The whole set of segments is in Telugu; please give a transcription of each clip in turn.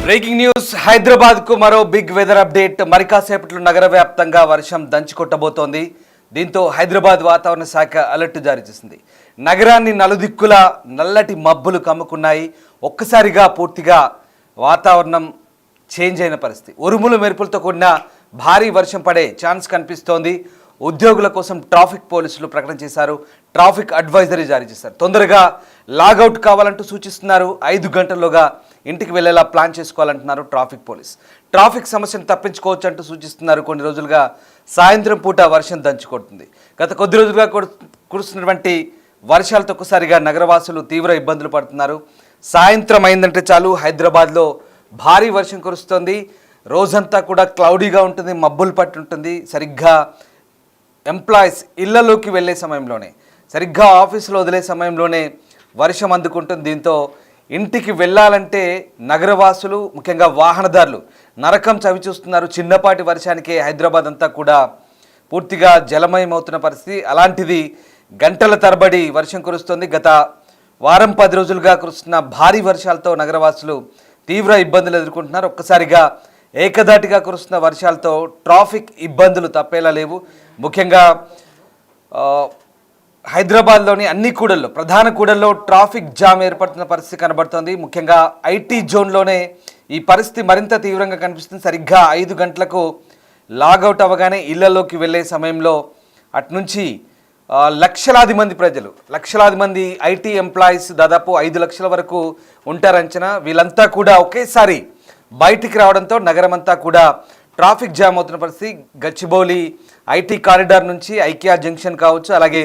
బ్రేకింగ్ న్యూస్ హైదరాబాద్ కు మరో బిగ్ వెదర్ అప్డేట్. మరికాసేపట్లో నగర వ్యాప్తంగా వర్షం దంచుకొట్టబోతోంది. దీంతో హైదరాబాద్ వాతావరణ శాఖ అలర్ట్ జారీ చేసింది. నగరాన్ని నలుదిక్కులా నల్లటి మబ్బులు కమ్ముకున్నాయి. ఒక్కసారిగా పూర్తిగా వాతావరణం చేంజ్ అయిన పరిస్థితి. ఉరుములు మెరుపులతో కూడిన భారీ వర్షం పడే ఛాన్స్ కనిపిస్తోంది. ఉద్యోగుల కోసం ట్రాఫిక్ పోలీసులు ప్రకటన చేశారు. ట్రాఫిక్ అడ్వైజరీ జారీ చేశారు. తొందరగా లాగౌట్ కావాలంటూ సూచిస్తున్నారు. 5 గంటల్లోగా ఇంటికి వెళ్ళేలా ప్లాన్ చేసుకోవాలంటున్నారు ట్రాఫిక్ పోలీస్. ట్రాఫిక్ సమస్యను తప్పించుకోవచ్చు అంటూ సూచిస్తున్నారు. కొన్ని రోజులుగా సాయంత్రం పూట వర్షం దంచుకొడుతుంది. గత కొద్ది రోజులుగా కురుస్తున్నటువంటి వర్షాలతో ఒక్కసారిగా నగరవాసులు తీవ్ర ఇబ్బందులు పడుతున్నారు. సాయంత్రం అయిందంటే చాలు హైదరాబాద్లో భారీ వర్షం కురుస్తుంది. రోజంతా కూడా క్లౌడీగా ఉంటుంది, మబ్బులు పట్టి ఉంటుంది. సరిగ్గా ఎంప్లాయీస్ ఇళ్లలోకి వెళ్ళే సమయంలోనే, సరిగ్గా ఆఫీసులో వదిలే సమయంలోనే వర్షం అందుకుంటుంది. దీంతో ఇంటికి వెళ్ళాలంటే నగరవాసులు, ముఖ్యంగా వాహనదారులు నరకం చవి చూస్తున్నారు. చిన్నపాటి వర్షానికే హైదరాబాద్ అంతా కూడా పూర్తిగా జలమయమవుతున్న పరిస్థితి. అలాంటిది గంటల తరబడి వర్షం కురుస్తుంది. గత వారం 10 రోజులుగా కురుస్తున్న భారీ వర్షాలతో నగరవాసులు తీవ్ర ఇబ్బందులు ఎదుర్కొంటున్నారు. ఒక్కసారిగా ఏకధాటిగా కురుస్తున్న వర్షాలతో ట్రాఫిక్ ఇబ్బందులు తప్పేలా లేవు. ముఖ్యంగా హైదరాబాద్లోని అన్ని కూడల్లో, ప్రధాన కూడల్లో ట్రాఫిక్ జామ్ ఏర్పడుతున్న పరిస్థితి కనబడుతోంది. ముఖ్యంగా ఐటీ జోన్లోనే ఈ పరిస్థితి మరింత తీవ్రంగా కనిపిస్తుంది. సరిగ్గా 5 గంటలకు లాగౌట్ అవ్వగానే ఇళ్లలోకి వెళ్ళే సమయంలో అట్నుంచి లక్షలాది మంది ప్రజలు, లక్షలాది మంది ఐటీ ఎంప్లాయీస్, దాదాపు 5 లక్షల వరకు ఉంటారంచనా. వీళ్ళంతా కూడా ఒకేసారి బయటికి రావడంతో నగరమంతా కూడా ట్రాఫిక్ జామ్ అవుతున్న పరిస్థితి. గచ్చిబౌలి ఐటీ కారిడార్ నుంచి ఐకియా జంక్షన్ కావచ్చు, అలాగే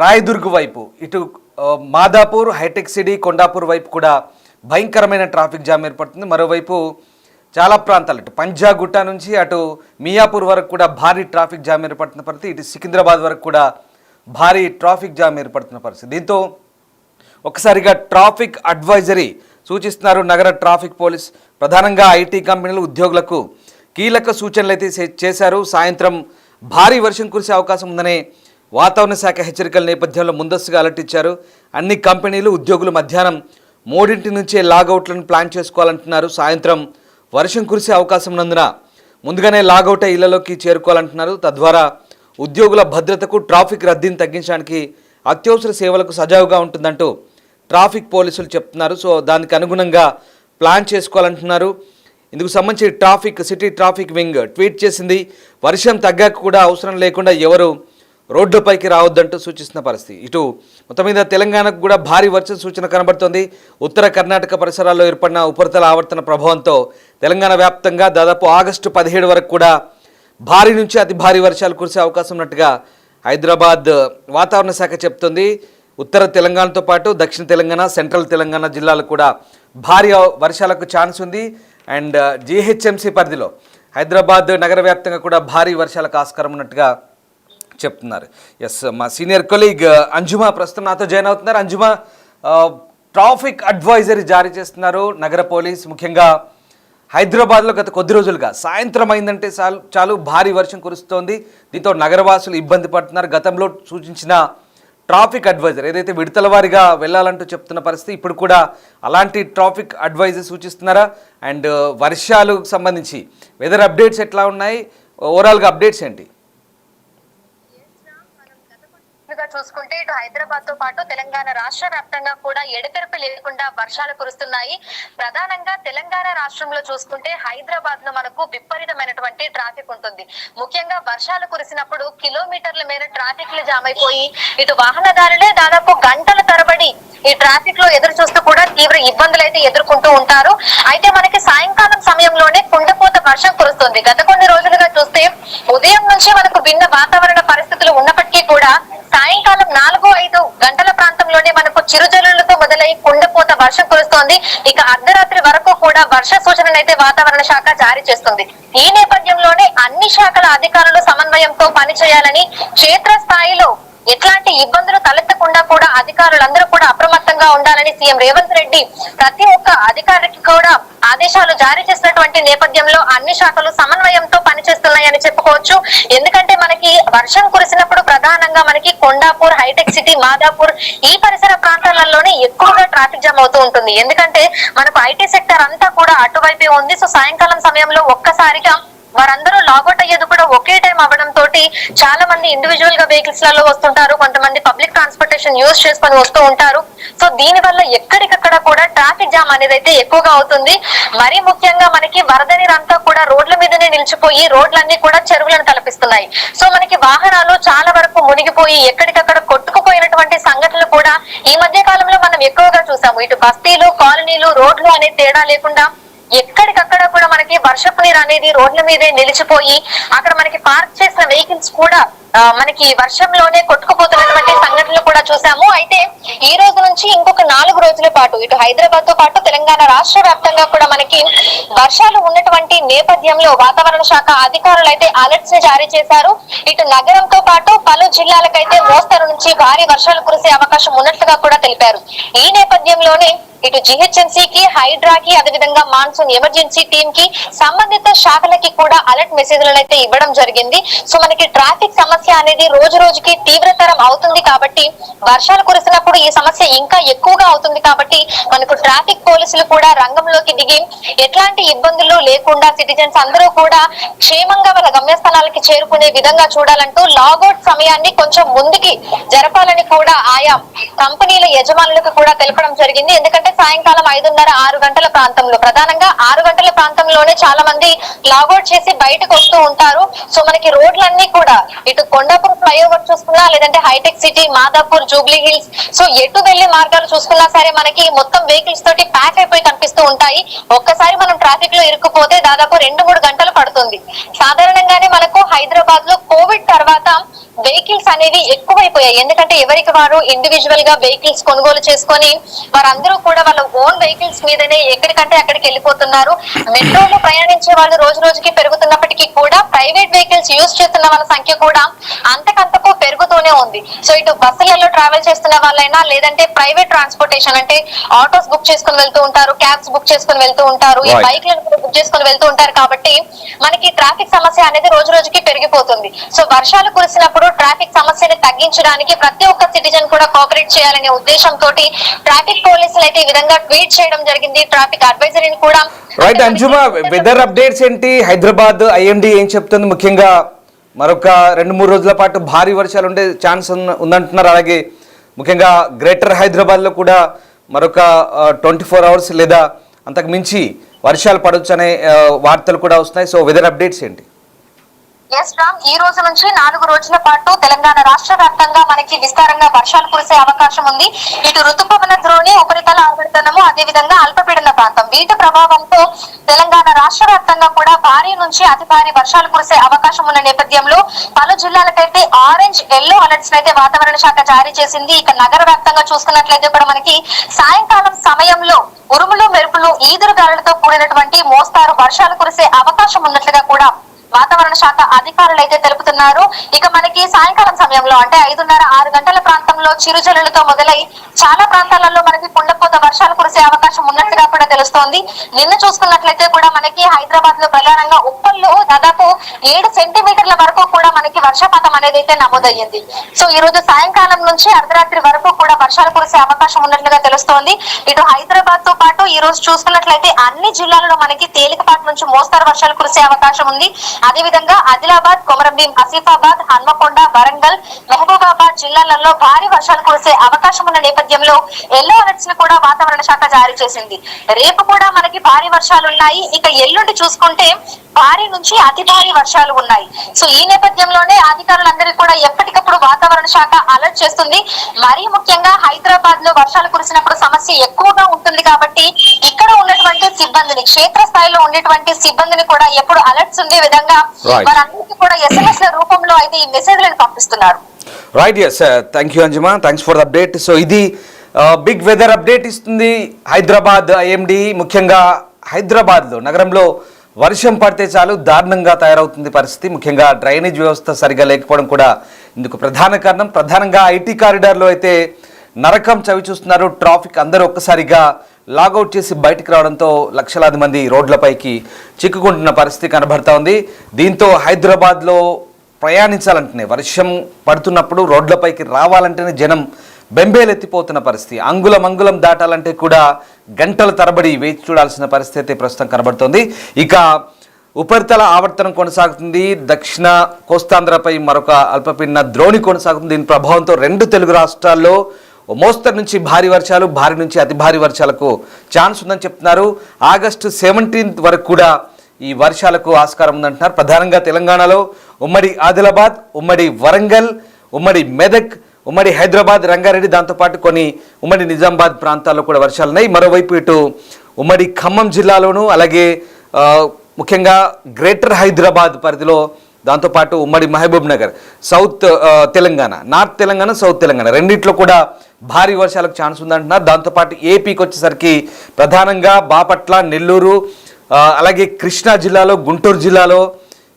రాయదుర్గ్ వైపు, ఇటు మాదాపూర్, హైటెక్ సిటీ, కొండాపూర్ వైపు కూడా భయంకరమైన ట్రాఫిక్ జామ్ ఏర్పడుతుంది. మరోవైపు చాలా ప్రాంతాలు, ఇటు పంజాగుట్ట నుంచి అటు మియాపూర్ వరకు కూడా భారీ ట్రాఫిక్ జామ్ ఏర్పడుతున్న పరిస్థితి. ఇటు సికింద్రాబాద్ వరకు కూడా భారీ ట్రాఫిక్ జామ్ ఏర్పడుతున్న పరిస్థితి. దీంతో ఒకసారిగా ట్రాఫిక్ అడ్వైజరీ సూచిస్తున్నారు నగర ట్రాఫిక్ పోలీస్. ప్రధానంగా ఐటీ కంపెనీలు ఉద్యోగులకు కీలక సూచనలు అయితే చేశారు. సాయంత్రం భారీ వర్షం కురిసే అవకాశం ఉందనే వాతావరణ శాఖ హెచ్చరికల నేపథ్యంలో ముందస్తుగా అలర్ట్ ఇచ్చారు. అన్ని కంపెనీలు ఉద్యోగులు మధ్యాహ్నం 3 నుంచే లాగౌట్లను ప్లాన్ చేసుకోవాలంటున్నారు. సాయంత్రం వర్షం కురిసే అవకాశం ఉన్నందున ముందుగానే లాగౌట్ అయ్యి ఇళ్లలోకి చేరుకోవాలంటున్నారు. తద్వారా ఉద్యోగుల భద్రతకు, ట్రాఫిక్ రద్దీని తగ్గించడానికి, అత్యవసర సేవలకు సజావుగా ఉంటుందంటూ ట్రాఫిక్ పోలీసులు చెప్తున్నారు. సో దానికి అనుగుణంగా ప్లాన్ చేసుకోవాలంటున్నారు. ఇందుకు సంబంధించి సిటీ ట్రాఫిక్ వింగ్ ట్వీట్ చేసింది. వర్షం తగ్గాక కూడా అవసరం లేకుండా ఎవరు రోడ్లపైకి రావద్దంటూ సూచిస్తున్న పరిస్థితి. ఇటు మొత్తం మీద తెలంగాణకు కూడా భారీ వర్షం సూచన కనబడుతోంది. ఉత్తర కర్ణాటక పరిసరాల్లో ఏర్పడిన ఉపరితల ఆవర్తన ప్రభావంతో తెలంగాణ వ్యాప్తంగా దాదాపు ఆగస్టు 17 వరకు కూడా భారీ నుంచి అతి భారీ వర్షాలు కురిసే అవకాశం ఉన్నట్టుగా హైదరాబాద్ వాతావరణ శాఖ చెప్తుంది. ఉత్తర తెలంగాణతో పాటు దక్షిణ తెలంగాణ, సెంట్రల్ తెలంగాణ జిల్లాలు కూడా భారీ వర్షాలకు ఛాన్స్ ఉంది. అండ్ జీహెచ్ఎంసీ పరిధిలో హైదరాబాద్ నగర వ్యాప్తంగా కూడా భారీ వర్షాలకు ఆస్కారం ఉన్నట్టుగా చెప్తున్నారు. ఎస్, మా సీనియర్ కొలీగ్ అంజుమా ప్రస్తుతం నాతో జాయిన్ అవుతున్నారు. అంజుమా, ట్రాఫిక్ అడ్వైజరీ జారీ చేస్తున్నారు నగర పోలీస్. ముఖ్యంగా హైదరాబాద్లో గత కొద్ది రోజులుగా సాయంత్రం అయిందంటే చాలు భారీ వర్షం కురుస్తోంది. దీంతో నగరవాసులు ఇబ్బంది పడుతున్నారు. గతంలో సూచించిన ట్రాఫిక్ అడ్వైజర్ ఏదైతే విడతల వారీగా వెళ్ళాలంటూ చెప్తున్న పరిస్థితి, ఇప్పుడు కూడా అలాంటి ట్రాఫిక్ అడ్వైజర్ సూచిస్తున్నారా? అండ్ వర్షాలకు సంబంధించి వెదర్ అప్డేట్స్ ఎట్లా ఉన్నాయి? ఓవరాల్గా అప్డేట్స్ ఏంటి? చూసుకుంటే ఇటు హైదరాబాద్ తో పాటు తెలంగాణ రాష్ట్ర వ్యాప్తంగా కూడా ఎడతెరపి లేకుండా వర్షాలు కురుస్తున్నాయి. ప్రధానంగా తెలంగాణ రాష్ట్రంలో చూసుకుంటే హైదరాబాద్ లో మనకు విపరీతమైనటువంటి ట్రాఫిక్ ఉంటుంది. ముఖ్యంగా వర్షాలు కురిసినప్పుడు కిలోమీటర్ల మేర ట్రాఫిక్ లు జామ్ అయిపోయి ఇటు వాహనదారులే దాదాపు గంటల తరబడి ఈ ట్రాఫిక్ లో ఎదురు చూస్తూ కూడా తీవ్ర ఇబ్బందులు అయితే ఎదుర్కొంటూ ఉంటారు. అయితే మనకి సాయంకాలం సమయంలోనే కుండపోత వర్షం కురుస్తుంది. గత కొన్ని రోజులుగా చూస్తే ఉదయం నుంచి మనకు భిన్న వాతావరణ పరిస్థితులు ఉన్నప్పటికీ కూడా సాయంకాలం 4-5 గంటల ప్రాంతంలోనే మనకు చిరుజల్లులతో మొదలై కుండపోత వర్షం కురుస్తోంది. ఇక అర్ధరాత్రి వరకు కూడా వర్ష సూచననైతే వాతావరణ శాఖ జారీ చేస్తుంది. ఈ నేపథ్యంలోనే అన్ని శాఖల అధికారులు సమన్వయంతో పనిచేయాలని, క్షేత్ర స్థాయిలో ఎట్లాంటి ఇబ్బందులు తలెత్తకుండా కూడా అధికారులందరూ కూడా అప్రమత్తంగా ఉండాలని సీఎం రేవంత్ రెడ్డి ప్రతి ఒక్క అధికారికి కూడా ఆదేశాలు జారీ చేసినటువంటి నేపథ్యంలో అన్ని శాఖలు సమన్వయంతో పనిచేస్తున్నాయని చెప్పుకోవచ్చు. ఎందుకంటే మనకి వర్షం కురిసినప్పుడు ప్రధానంగా మనకి కొండాపూర్, హైటెక్ సిటీ, మాదాపూర్ ఈ పరిసర ప్రాంతాలలోనే ఎక్కువగా ట్రాఫిక్ జామ్ అవుతూ ఉంటుంది. ఎందుకంటే మనకు ఐటీ సెక్టర్ అంతా కూడా అటువైపే ఉంది. సో సాయంకాలం సమయంలో ఒక్కసారిగా వారందరూ లాగౌట్ అయ్యేది కూడా ఒకే టైం అవ్వడం తోటి చాలా మంది ఇండివిజువల్ గా వెహికల్స్ లలో వస్తుంటారు, కొంతమంది పబ్లిక్ ట్రాన్స్పోర్టేషన్ యూజ్ చేసుకొని వస్తూ ఉంటారు. సో దీని వల్ల ఎక్కడికక్కడ కూడా ట్రాఫిక్ జామ్ అనేది అయితే ఎక్కువగా అవుతుంది. మరీ ముఖ్యంగా మనకి వరద నీరంతా కూడా రోడ్ల మీదనే నిలిచిపోయి రోడ్లన్నీ కూడా చెరువులను తలపిస్తున్నాయి. సో మనకి వాహనాలు చాలా వరకు మునిగిపోయి ఎక్కడికక్కడ కొట్టుకుపోయినటువంటి సంఘటనలు కూడా ఈ మధ్య కాలంలో మనం ఎక్కువగా చూసాము. ఇటు బస్తీలు, కాలనీలు, రోడ్లు అనే తేడా లేకుండా ఎక్కడికక్కడ కూడా మనకి వర్షపు నీరు అనేది రోడ్ల మీదే నిలిచిపోయి అక్కడ మనకి పార్క్ చేసిన వెహికల్స్ కూడా మనకి వర్షంలోనే కొట్టుకుపోతున్నటువంటి సంఘటనలు కూడా చూసాము. అయితే ఈ రోజు నుంచి ఇంకొక 4 రోజుల పాటు ఇటు హైదరాబాద్ తో పాటు తెలంగాణ రాష్ట్ర వ్యాప్తంగా కూడా మనకి వర్షాలు ఉన్నటువంటి నేపథ్యంలో వాతావరణ శాఖ అధికారులు అయితే అలర్ట్స్ ని జారీ చేశారు. ఇటు నగరంతో పాటు పలు జిల్లాలకైతే మోస్తరు నుంచి భారీ వర్షాలు కురిసే అవకాశం ఉన్నట్లుగా కూడా తెలిపారు. ఈ నేపథ్యంలోనే ఇటు జిహెచ్ఎంసీకి, హైడ్రాకి, అదేవిధంగా మాన్సూన్ ఎమర్జెన్సీ టీమ్ కి సంబంధిత శాఖలకి కూడా అలర్ట్ మెసేజ్లను అయితే ఇవ్వడం జరిగింది. సో మనకి ట్రాఫిక్ సమస్య అనేది రోజు రోజుకి తీవ్రతరం అవుతుంది కాబట్టి వర్షాలు కురిసినప్పుడు ఈ సమస్య ఇంకా ఎక్కువగా అవుతుంది కాబట్టి మనకు ట్రాఫిక్ పోలీసులు కూడా రంగంలోకి దిగి ఎట్లాంటి ఇబ్బందులు లేకుండా సిటిజన్స్ అందరూ కూడా క్షేమంగా వాళ్ళ గమ్యస్థానాలకి చేరుకునే విధంగా చూడాలంటూ లాగౌట్ సమయాన్ని కొంచెం ముందుకి జరపాలని కూడా ఆయా కంపెనీల యజమానులకు కూడా తెలపడం జరిగింది. ఎందుకంటే సాయంకాలం 5:30, 6 గంటల ప్రాంతంలో ప్రధానంగా 6 గంటల ప్రాంతంలోనే చాలా మంది లాగౌట్ చేసి బయటకు వస్తూ ఉంటారు. సో మనకి రోడ్లన్నీ కూడా ఇటు కొండాపూర్ ఫ్లైఓవర్ చూసుకున్నా, లేదంటే హైటెక్ సిటీ, మాదాపూర్, జూబ్లీ హిల్స్, సో ఎటు వెళ్లే మార్గాలు చూసుకున్నా సరే మనకి మొత్తం వెహికల్స్ తోటి ప్యాక్ అయిపోయి కనిపిస్తూ ఉంటాయి. ఒక్కసారి మనం ట్రాఫిక్ లో ఇరుక్కుపోతే దాదాపు 2-3 గంటలు పడుతుంది. సాధారణంగానే మనకు హైదరాబాద్ లో కోవిడ్ తర్వాత వెహికల్స్ అనేవి ఎక్కువైపోయాయి. ఎందుకంటే ఎవరికి వారు ఇండివిజువల్ గా వెహికల్స్ కొనుగోలు చేసుకొని వారందరూ కూడా వాళ్ళ ఓన్ వెహికల్స్ మీదనే ఎక్కడికంటే అక్కడికి వెళ్ళిపోతున్నారు. మెట్రోలో ప్రయాణించే వాళ్ళు రోజు రోజుకి పెరుగుతున్నప్పటికీ కూడా ప్రైవేట్ వెహికల్స్ యూజ్ చేస్తున్న వాళ్ళ సంఖ్య కూడా అంతకంతకు పెరుగుతూనే ఉంది. సో ఇటు బస్సులలో ట్రావెల్ చేస్తున్న వాళ్ళైనా, లేదంటే ప్రైవేట్ ట్రాన్స్పోర్టేషన్ అంటే ఆటోస్ బుక్ చేసుకుని వెళ్తూ ఉంటారు, క్యాబ్స్ బుక్ చేసుకుని వెళ్తూ ఉంటారు, ఈ బైక్లను కూడా బుక్ చేసుకుని వెళ్తూ ఉంటారు. కాబట్టి మనకి ట్రాఫిక్ సమస్య అనేది రోజు రోజుకి పెరిగిపోతుంది. సో వర్షాలు కురిసినప్పుడు ట్రాఫిక్ సమస్యని తగ్గించడానికి ప్రతి ఒక్క సిటిజన్ కూడా కోఆపరేట్ చేయాలనే ఉద్దేశంతో ట్రాఫిక్ పోలీసులు అయితే ఈ విధంగా ట్వీట్ చేయడం జరిగింది. ట్రాఫిక్ అడ్వైజరీని కూడా రైట్. అంజుమా, వెదర్ అప్డేట్స్ ఏంటి? హైదరాబాద్ ఐఎండీ ఏం చెప్తుంది? ముఖ్యంగా మరొక 2-3 రోజుల పాటు భారీ వర్షాలు ఉండే ఛాన్స్ ఉందంటున్నారు. అలాగే ముఖ్యంగా గ్రేటర్ హైదరాబాద్లో కూడా మరొక 24 అవర్స్ లేదా అంతకు మించి వర్షాలు పడవచ్చు అనే వార్తలు కూడా వస్తున్నాయి. సో వెదర్ అప్డేట్స్ ఏంటి? ఎస్ రామ్, ఈ రోజు నుంచి 4 రోజుల పాటు తెలంగాణ రాష్ట్ర వ్యాప్తంగా మనకి విస్తారంగా వర్షాలు కురిసే అవకాశం ఉంది. ఇటు ఋతుపవన ద్రోణి, ఉపరితల ఆవర్తనము, అదేవిధంగా అల్పపీడన ప్రాంతం వీటి ప్రభావంతో తెలంగాణ రాష్ట్ర వ్యాప్తంగా కూడా భారీ నుంచి అతి భారీ వర్షాలు కురిసే అవకాశం ఉన్న నేపథ్యంలో పలు జిల్లాలకైతే ఆరెంజ్, ఎల్లో అలర్ట్స్ అయితే వాతావరణ శాఖ జారీ చేసింది. ఇక నగర వ్యాప్తంగా చూసుకున్నట్లయితే కూడా మనకి సాయంకాలం సమయంలో ఉరుములు, మెరుపులు, ఈదురుగాలులతో కూడినటువంటి మోస్తారు వర్షాలు కురిసే అవకాశం ఉన్నట్లుగా కూడా వాతావరణ శాఖ అధికారులు అయితే తెలుపుతున్నారు. ఇక మనకి సాయంకాలం సమయంలో అంటే 5:30, 6 గంటల ప్రాంతంలో చిరుజల్లులతో మొదలై చాలా ప్రాంతాలలో మనకి కుండపోత వర్షాలు కురిసే అవకాశం ఉన్నట్లుగా కూడా తెలుస్తోంది. నిన్న చూసుకున్నట్లయితే కూడా మనకి హైదరాబాద్ లో ప్రధానంగా ఉప్పల్లో దాదాపు 7 సెంటీమీటర్ల వరకు కూడా మనకి వర్షపాతం అనేది అయితే నమోదయ్యింది. సో ఈ రోజు సాయంకాలం నుంచి అర్ధరాత్రి వరకు కూడా వర్షాలు కురిసే అవకాశం ఉన్నట్లుగా తెలుస్తోంది. ఇటు హైదరాబాద్ తో పాటు ఈ రోజు చూసుకున్నట్లయితే అన్ని జిల్లాలలో మనకి తేలికపాటి నుంచి మోస్తరు వర్షాలు కురిసే అవకాశం ఉంది. అదేవిధంగా ఆదిలాబాద్, కొమరంభీం, ఆసిఫాబాద్, హన్మకొండ, వరంగల్, మహబూబాబాద్ జిల్లాలలో భారీ వర్షాలు కురిసే అవకాశం ఉన్న నేపథ్యంలో ఎల్లో అలర్ట్స్ ని కూడా వాతావరణ శాఖ జారీ చేసింది. రేపు కూడా మనకి భారీ వర్షాలు ఉన్నాయి. ఇక ఎల్లుండి చూసుకుంటే భారీ నుంచి అతి భారీ వర్షాలు ఉన్నాయి. సో ఈ నేపథ్యంలోనే అధికారులందరికీ కూడా ఎప్పటికప్పుడు వాతావరణ శాఖ అలర్ట్ చేస్తుంది. మరీ ముఖ్యంగా హైదరాబాద్ లో వర్షాలు కురిసినప్పుడు సమస్య ఎక్కువగా ఉంటుంది కాబట్టి ఇక్కడ ఉన్నటువంటి సిబ్బందిని, క్షేత్ర స్థాయిలో ఉండేటువంటి సిబ్బందిని కూడా ఎప్పుడు అలర్ట్స్ ఉండే విధంగా వారందరికీ కూడా SMS రూపంలో అయితే ఈ మెసేజ్లను పంపిస్తున్నారు. రైట్, ఎస్, థ్యాంక్ యూ అంజుమా, thanks for the update. So ఇది బిగ్ వెదర్ అప్డేట్ ఇస్తుంది హైదరాబాద్ ఐఎండీ. ముఖ్యంగా హైదరాబాద్లో నగరంలో వర్షం పడితే చాలు దారుణంగా తయారవుతుంది పరిస్థితి. ముఖ్యంగా డ్రైనేజ్ వ్యవస్థ సరిగా లేకపోవడం కూడా ఇందుకు ప్రధాన కారణం. ప్రధానంగా ఐటీ కారిడార్లో అయితే నరకం చవి చూస్తున్నారు. ట్రాఫిక్ అందరూ ఒక్కసారిగా లాగౌట్ చేసి బయటికి రావడంతో లక్షలాది మంది రోడ్లపైకి చిక్కుకుంటున్న పరిస్థితి కనబడతా ఉంది. దీంతో హైదరాబాద్లో ప్రయాణించాలంటేనే, వర్షం పడుతున్నప్పుడు రోడ్లపైకి రావాలంటేనే జనం బెంబేలెత్తిపోతున్న పరిస్థితి. అంగుళం దాటాలంటే కూడా గంటల తరబడి వేచి చూడాల్సిన పరిస్థితి అయితే ప్రస్తుతం కనబడుతోంది. ఇక ఉపరితల ఆవర్తనం కొనసాగుతుంది. దక్షిణ కోస్తాంధ్రపై మరొక అల్పపీడన ద్రోణి కొనసాగుతుంది. దీని ప్రభావంతో రెండు తెలుగు రాష్ట్రాల్లో మోస్తరు నుంచి భారీ వర్షాలు, భారీ నుంచి అతి భారీ వర్షాలకు ఛాన్స్ ఉందని చెప్తున్నారు. ఆగస్టు 17 వరకు కూడా ఈ వర్షాలకు ఆస్కారం ఉందంటున్నారు. ప్రధానంగా తెలంగాణలో ఉమ్మడి ఆదిలాబాద్, ఉమ్మడి వరంగల్, ఉమ్మడి మెదక్, ఉమ్మడి హైదరాబాద్, రంగారెడ్డి, దాంతోపాటు కొన్ని ఉమ్మడి నిజామాబాద్ ప్రాంతాల్లో కూడా వర్షాలు ఉన్నాయి. మరోవైపు ఇటు ఉమ్మడి ఖమ్మం జిల్లాలోను, అలాగే ముఖ్యంగా గ్రేటర్ హైదరాబాద్ పరిధిలో, దాంతోపాటు ఉమ్మడి Mahabub Nagar, south Telangana, north Telangana, south Telangana రెండిట్లో కూడా భారీ వర్షాలకు ఛాన్స్ ఉందంటున్నారు. దాంతోపాటు ఏపీకి వచ్చేసరికి ప్రధానంగా బాపట్ల, నెల్లూరు, అలాగే కృష్ణా జిల్లాలో, గుంటూరు జిల్లాలో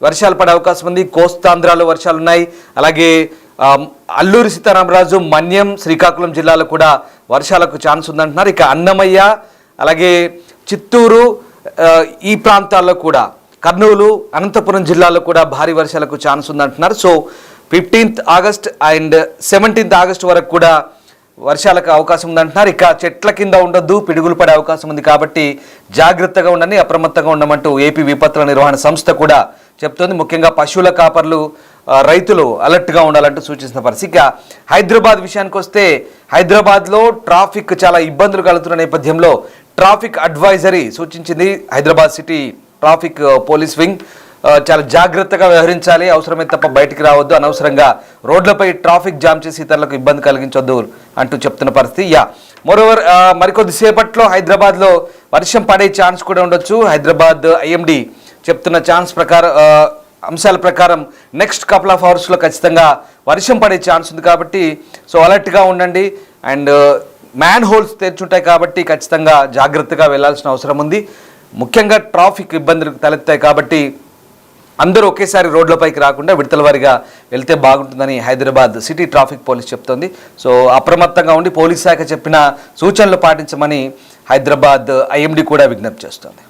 వర్షాలు పడే అవకాశం ఉంది. కోస్తాంధ్రాలో వర్షాలు ఉన్నాయి. అలాగే అల్లూరి సీతారామరాజు, మన్యం, శ్రీకాకుళం జిల్లాలో కూడా వర్షాలకు ఛాన్స్ ఉందంటున్నారు. ఇక అన్నమయ్య, అలాగే చిత్తూరు ఈ ప్రాంతాల్లో కూడా, కర్నూలు, అనంతపురం జిల్లాలో కూడా భారీ వర్షాలకు ఛాన్స్ ఉందంటున్నారు. So 15th August and 17th August వరకు కూడా వర్షాలకు అవకాశం ఉందంటున్నారు. ఇక చెట్ల కింద ఉండొద్దు, పిడుగులు పడే అవకాశం ఉంది కాబట్టి జాగ్రత్తగా ఉండండి, అప్రమత్తంగా ఉండమంటూ ఏపీ విపత్తుల నిర్వహణ సంస్థ కూడా చెప్తోంది. ముఖ్యంగా పశువుల కాపర్లు, రైతులు అలర్ట్గా ఉండాలంటూ సూచించిన పరిస్థితి. ఇక హైదరాబాద్ విషయానికి వస్తే, హైదరాబాద్లో ట్రాఫిక్ చాలా ఇబ్బందులు కలుగుతున్న నేపథ్యంలో ట్రాఫిక్ అడ్వైజరీ సూచించింది. Hyderabad city traffic police wing చాలా జాగ్రత్తగా వ్యవహరించాలి, అవసరమైతే తప్ప బయటికి రావద్దు, అనవసరంగా రోడ్లపై ట్రాఫిక్ జామ్ చేసి ఇతరులకు ఇబ్బంది కలిగించొద్దు అంటూ చెప్తున్న పరిస్థితి. మోరోవర్ మరికొద్దిసేపట్లో హైదరాబాద్లో వర్షం పడే ఛాన్స్ కూడా ఉండొచ్చు. హైదరాబాద్ ఐఎండి చెప్తున్న అంశాల ప్రకారం నెక్స్ట్ కపుల్ ఆఫ్ అవర్స్లో ఖచ్చితంగా వర్షం పడే ఛాన్స్ ఉంది కాబట్టి సో అలర్ట్గా ఉండండి. అండ్ మ్యాన్ హోల్స్ తెరుచుంటాయి కాబట్టి ఖచ్చితంగా జాగ్రత్తగా వెళ్లాల్సిన అవసరం ఉంది. ముఖ్యంగా ట్రాఫిక్ ఇబ్బందులు తలెత్తాయి కాబట్టి అందరూ ఒకేసారి రోడ్లపైకి రాకుండా విడతల వారీగా వెళ్తే బాగుంటుందని హైదరాబాద్ సిటీ ట్రాఫిక్ పోలీస్ చెప్తోంది. సో అప్రమత్తంగా ఉండి పోలీస్ శాఖ చెప్పిన సూచనలు పాటించమని హైదరాబాద్ ఐఎండి కూడా విజ్ఞప్తి చేస్తోంది.